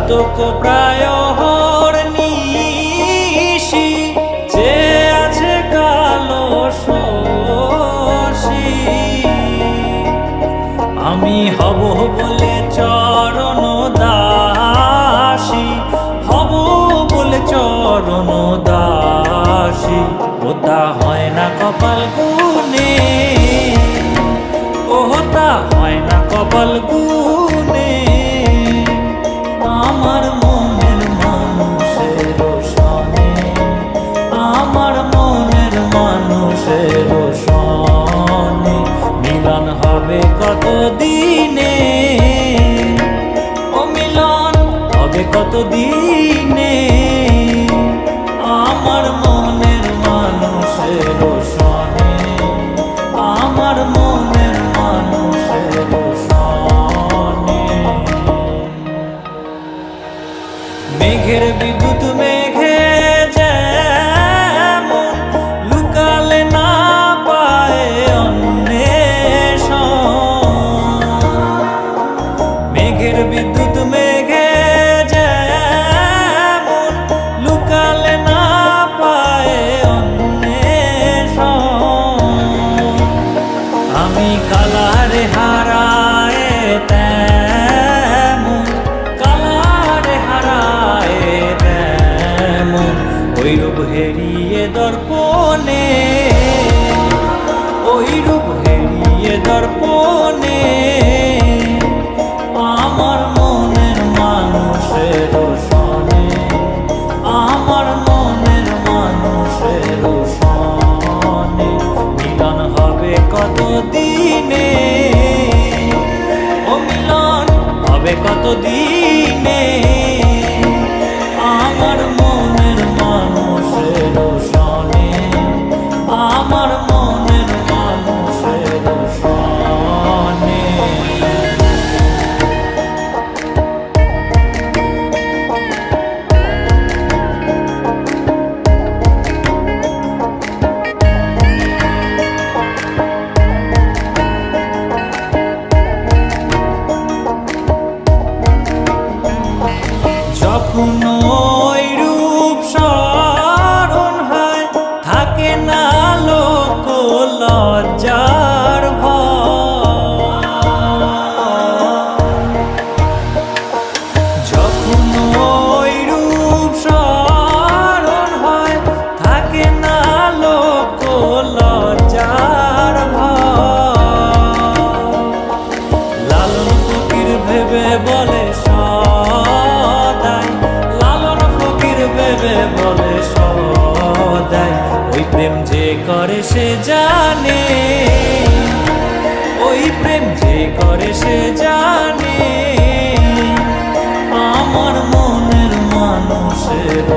চাতক প্রায় হরনিশি যে আছে কালো শশী। আমি হব বলে চরণ দাসী, হব বলে চরণ দাসী, ওটা হয় না কপাল গুনে, ওটা হয় না কপাল গুনে। আমার মনের মানুষের সনে, আমার মনের মানুষের সনে মিলন হবে কত দিনে, ও মিলন হবে কত দিনে। আমার মনের মানুষের সনে, আমার মনের মানুষের সনে। মেঘের বিদ্যুৎ মেঘে যেমন লুকালে না পায় অন্বেষণ, মেঘের বিদ্যুৎ মেঘে যেমন লুকালে না পায় অন্বেষণ। আমি কালারে হারায় তেমন, কালারে হারায় তেমন, ওই রূপ হেরিয়ে দর্পণে, ওই রূপ হেরিয়ে দর্পণে। আমার মনের মানুষের সনে, আমার মনের মানুষের সনে মিলন হবে কত দিনে, ও মিলন হবে কত দিনে। আমার মনের মানুষের সনে, আমার মনের মানুষের সনে। যখন ওই রূপ স্মরণ হয় থাকে না লোক লজ্জার ভয়। যখন ওই রূপ স্মরণ হয় থাকে না লোক লজ্জার ভয়। লালন ফকির ভেবে বলে সদাই, লালন ফকির ভেবে বলে সদাই, ওই প্রেম যে করে সে জানে, ওই প্রেম যে করে সে জানে। আমার মনের মানুষের